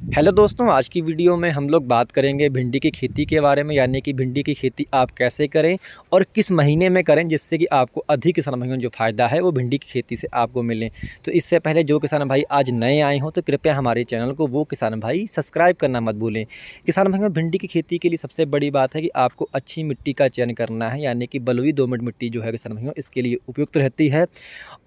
Hello दोस्तों, आज की वीडियो में हम लोग बात करेंगे भिंडी की खेती के बारे में। यानी कि भिंडी की खेती आप कैसे करें और किस महीने में करें जिससे कि आपको अधिक किसान भाइयों जो फ़ायदा है वो भिंडी की खेती से आपको मिले। तो इससे पहले जो किसान भाई आज नए आए हों तो कृपया हमारे चैनल को वो किसान भाई सब्सक्राइब करना मत भूलें। किसान भाइयों, भिंडी की खेती के लिए सबसे बड़ी बात है कि आपको अच्छी मिट्टी का चयन करना है। यानी कि बलुई दोमट मिट्टी जो है किसान भाइयों इसके लिए उपयुक्त रहती है।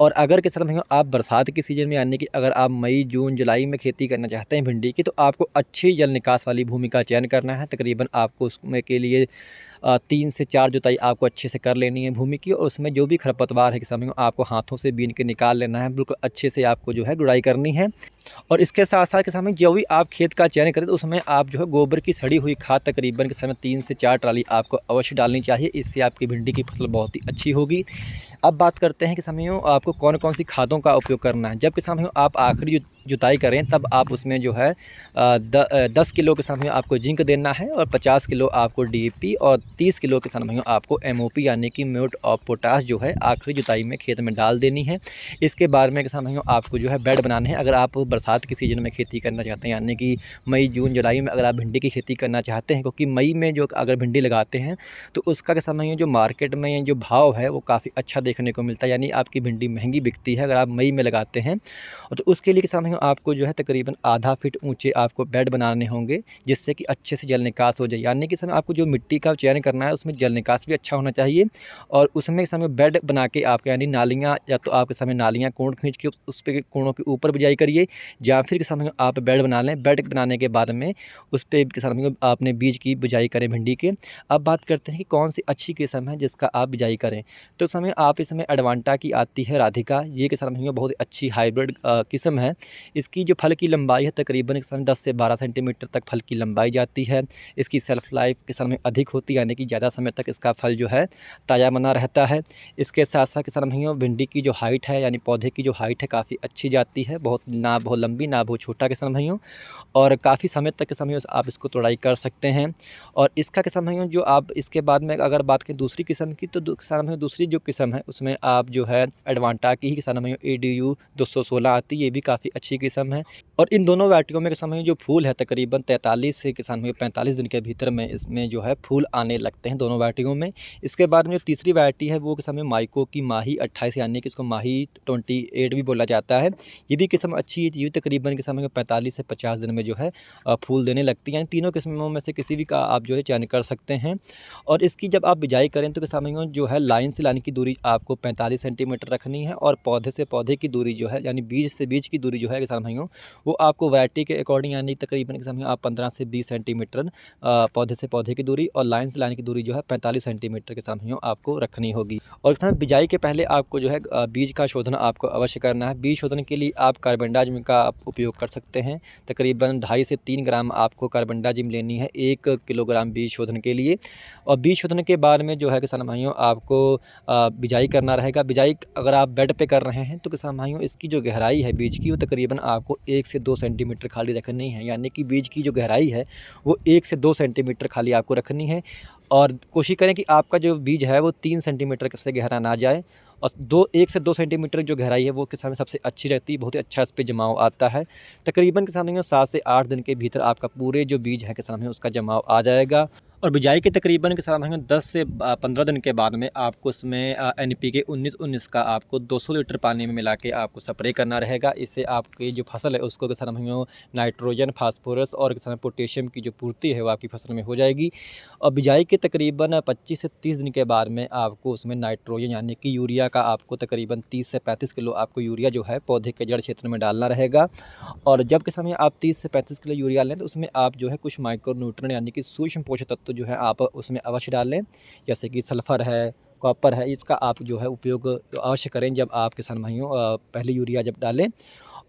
और अगर किसान भाइयों आप बरसात के सीज़न में यानी कि अगर आप मई, जून, जुलाई में खेती करना चाहते हैं भिंडी की, तो आपको अच्छी जल निकास वाली भूमि का चयन करना है। तकरीबन आपको उसमें के लिए 3 से 4 जुताई आपको अच्छे से कर लेनी है भूमि की। और उसमें जो भी खरपतवार है किसान भाइयों आपको हाथों से बीन के निकाल लेना है। बिल्कुल अच्छे से आपको जो है गुड़ाई करनी है। और इसके साथ-साथ किसान भाई जो भी आप खेत का चयन करें तो उसमें आप जो है गोबर की सड़ी हुई खाद तकरीबन किसान में 3 से 4 ट्राली आपको अवश्य डालनी चाहिए। इससे आपकी भिंडी की फसल बहुत ही अच्छी होगी। अब बात करते हैं किसान भाइयों आपको कौन-कौन सी खादों का उपयोग करना है। जब किसान भाइयों आप आखिरी जुताई करें तब आप उसमें जो है 10 किलो किसान भाइयों आपको जिंक देना है और 50 किलो आपको डीएपी और 30 किलो किसान भाइयों आपको एमओपी यानी कि म्यूरेट ऑफ पोटाश जो है आखिरी जुताई में खेत में डाल देनी है। इसके बाद में किसान भाइयों आपको जो है बेड बनाने हैं। अगर आप बरसात के सीज़न में खेती करना चाहते हैं यानी कि मई, जून, जुलाई में अगर आप भिंडी की खेती करना चाहते हैं, क्योंकि मई में जो अगर भिंडी लगाते हैं तो उसका किसान भाइयों जो मार्केट में जो भाव है वो काफ़ी अच्छा देखने को मिलता है। यानी आपकी भिंडी महंगी बिकती है अगर आप मई में लगाते हैं। तो उसके लिए किसान भाइयों आपको जो है तकरीबन आधा फीट ऊँचे आपको बेड बनाने होंगे जिससे कि अच्छे से जल निकास हो जाए। यानी कि किसान आपको जो मिट्टी का चयन करना है उसमें जल निकास भी अच्छा होना चाहिए। और उसमें किसान बेड बना के आप यानी नालियाँ या तो आप किसान नालियाँ कोड़ खींच के उस पे कोड़ों के ऊपर बिजाई करिए, या फिर किसान भाइयों आप बेड बना लें। बेड बनाने के बाद में उस पे किसान भाइयों आपने बीज की बिजाई करें भिंडी के। अब बात करते हैं कि कौन सी अच्छी किस्म है जिसका आप बिजाई करें। तो समय आप इसमें एडवांटा की आती है राधिका, ये किसान भाइयों बहुत अच्छी हाइब्रिड किस्म है। इसकी जो फल की लंबाई है तकरीबन किसान 10 से 12 सेंटीमीटर तक फल की लंबाई जाती है। इसकी सेल्फ लाइफ किसान में अधिक होती है यानी कि ज़्यादा समय तक इसका फल जो है ताज़ा बना रहता है। इसके साथ साथ किसान भाइयों भिंडी की जो हाइट है यानी पौधे की जो हाइट है काफ़ी अच्छी जाती है, ना बहुत लंबी ना बहुत छोटा किसान भाइयों। और काफ़ी समय तक किसान भाइयों आप इसको तोड़ाई कर सकते हैं। और इसका किसान भाइयों जो आप इसके बाद में अगर बात करें दूसरी किस्म की, तो किसान भाइयों दूसरी जो किस्म है उसमें आप जो है एडवांटा की ही किसान भाइयों ADU 216 आती है, ये भी काफ़ी अच्छी किस्म है। और इन दोनों वैरायटियों में किसान भाइयों जो फूल है तकरीबन 43 से किसान भाइयों 45 दिन के भीतर में इसमें जो है फूल आने लगते हैं दोनों वैरायटियों में। इसके बाद में जो तीसरी वैरायटी है वो किसान भाइयों माइको की माही 28 यानी कि इसको माही 28 भी बोला जाता है। ये भी किस्म अच्छी है, ये भी तकरीबन किसान भाइयों 45 से 50 दिन में जो है फूल देने लगती है। यानी तीनों किस्मों में से किसी भी का आप जो है चयन कर सकते हैं। और इसकी जब आप बिजाई करें तो किसान भाइयों जो है लाइन से लाइन की दूरी आपको 45 सेंटीमीटर रखनी है। और पौधे से पौधे की दूरी जो है यानी बीज से बीज की दूरी जो है किसान भाइयों वो आपको वैरायटी के अकॉर्डिंग यानी तकरीबन किसान भाइयों आप 15 से 20 सेंटीमीटर पौधे से पौधे की दूरी और लाइन से लाइन की दूरी जो है 45 सेंटीमीटर किसान भाइयों आपको रखनी होगी। और किसान बिजाई के पहले आपको जो है बीज का शोधन आपको अवश्य करना है। बीज शोधन के लिए आप कार्बनडाजिम का आप उपयोग कर सकते हैं। तकरीबन 2.5 से 3 ग्राम आपको कार्बनडाजिम लेनी है 1 किलोग्राम बीज शोधन के लिए। और बीज शोधन के बाद में जो है किसान भाइयों आपको बिजाई करना रहेगा। बिजाई अगर आप बेड पे कर रहे हैं तो किसान भाइयों इसकी जो गहराई है बीज की वो तकरीबन आपको 1 से 2 सेंटीमीटर खाली रखनी है। यानी कि बीज की जो गहराई है वो 1 से 2 सेंटीमीटर खाली आपको रखनी है। और कोशिश करें कि आपका जो बीज है वो 3 सेंटीमीटर से गहरा ना जाए। और 1 से 2 सेंटीमीटर जो गहराई है वो किसान में सबसे अच्छी रहती है, बहुत ही अच्छा इस पे जमाव आता है। तकरीबन किसान भाइयों 7 से 8 दिन के भीतर आपका पूरे जो बीज है किसान भाइयों उसका जमाव आ जाएगा। और बिजाई के तकरीबन किसान भाइयों 10 से 15 दिन के बाद में आपको उसमें NPK 19-19 का आपको 200 लीटर पानी में मिला के आपको स्प्रे करना रहेगा। इससे आपकी जो फसल है उसको किसान भाइयों नाइट्रोजन, फास्फोरस और किसान पोटेशियम की जो पूर्ति है वो आपकी फसल में हो जाएगी। और बिजाई के तकरीबन 25 से 30 दिन के बाद में आपको उसमें नाइट्रोजन यानी कि यूरिया का आपको तकरीबन 30 से 35 किलो आपको यूरिया जो है पौधे के जड़ क्षेत्र में डालना रहेगा। और जब के समय आप 30 से 35 किलो यूरिया लें तो उसमें आप जो है कुछ माइक्रो न्यूट्रिएंट यानी कि सूक्ष्म पोषक तत्व जो है आप उसमें अवश्य डाल लें, जैसे कि सल्फ़र है, कॉपर है। इसका आप जो है उपयोग अवश्य करें जब आप किसान भाइयों पहले यूरिया जब डालें।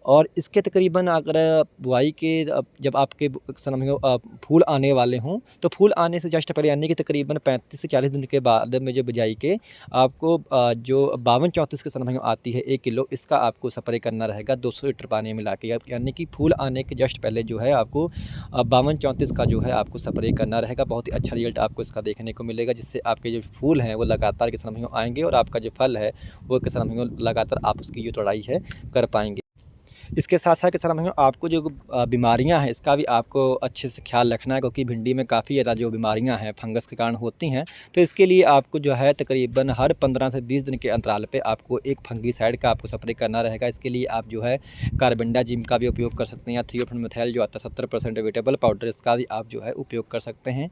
और इसके तकरीबन अगर बुआई के जब आपके किसान भाइयों फूल आने वाले हों तो फूल आने से जस्ट पहले यानी कि तकरीबन 35 से 40 दिन के बाद में जो बिजाई के आपको जो 52-34 किसान भाइयों आती है 1 किलो, इसका आपको स्प्रे करना रहेगा 200 लीटर पानी मिला के। यानी कि फूल आने के जस्ट पहले जो है आपको 52-34 का जो है आपको स्प्रे करना रहेगा। बहुत ही अच्छा रिजल्ट आपको इसका देखने को मिलेगा, जिससे आपके जो फूल हैं वो लगातार किसान भाइयों आएंगे और आपका जो फल है वो किसान भाइयों लगातार आप उसकी जो तोड़ाई है कर पाएंगे। इसके साथ साथ किसान भाइयों आपको जो बीमारियां हैं इसका भी आपको अच्छे से ख्याल रखना है, क्योंकि भिंडी में काफ़ी ज़्यादा जो बीमारियां हैं फंगस के कारण होती हैं। तो इसके लिए आपको जो है तकरीबन हर 15 से 20 दिन के अंतराल पे आपको एक फंगीसाइड का आपको स्प्रे करना रहेगा। इसके लिए आप जो है कार्बेंडाजिम का भी उपयोग कर सकते हैं, या थियोफेनमिथाइल जो आता है 70% वेटेबल पाउडर, इसका भी आप जो है उपयोग कर सकते हैं।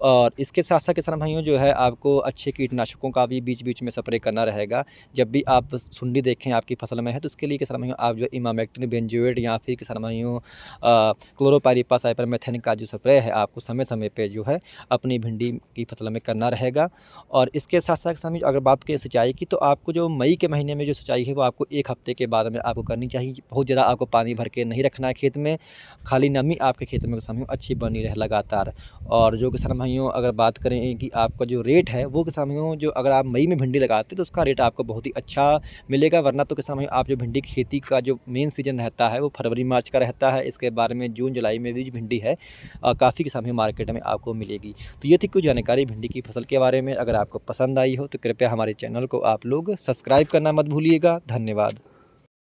और इसके साथ साथ किसान भाइयों जो है आपको अच्छे कीटनाशकों का भी बीच बीच में स्प्रे करना रहेगा। जब भी आप सुंडी देखें आपकी फसल में है, तो इसके लिए किसान भाइयों आप जो इमामेक्टिन बेंजोएट या फिर किसान भाइयों क्लोरोपाइरिफास साइपरमेथ्रिन का जो स्प्रे है आपको समय समय पे जो है अपनी भिंडी की फसल में करना रहेगा। और इसके साथ साथ किसान भाइयों अगर बात करें सिंचाई की, तो आपको जो मई के महीने में जो सिंचाई है वो आपको 1 हफ्ते के बाद में आपको करनी चाहिए। बहुत ज़्यादा आपको पानी भर के नहीं रखना है खेत में, खाली नमी आपके खेत में किसान भाइयों अच्छी बनी रहे लगातार। और जो किसान भाइयों अगर बात करें कि आपका जो रेट है वो किसान भाइयों जो अगर आप मई में भिंडी लगाते हैं तो उसका रेट आपको बहुत ही अच्छा मिलेगा। वरना तो किसान भाइयों आप जो भिंडी की खेती का जो मेन सीजन रहता है वो फरवरी मार्च का रहता है। इसके बारे में जून जुलाई में भी भिंडी है काफ़ी किसान भाइयों मार्केट में आपको मिलेगी। तो ये थी कुछ जानकारी भिंडी की फसल के बारे में। अगर आपको पसंद आई हो तो कृपया हमारे चैनल को आप लोग सब्सक्राइब करना मत भूलिएगा। धन्यवाद।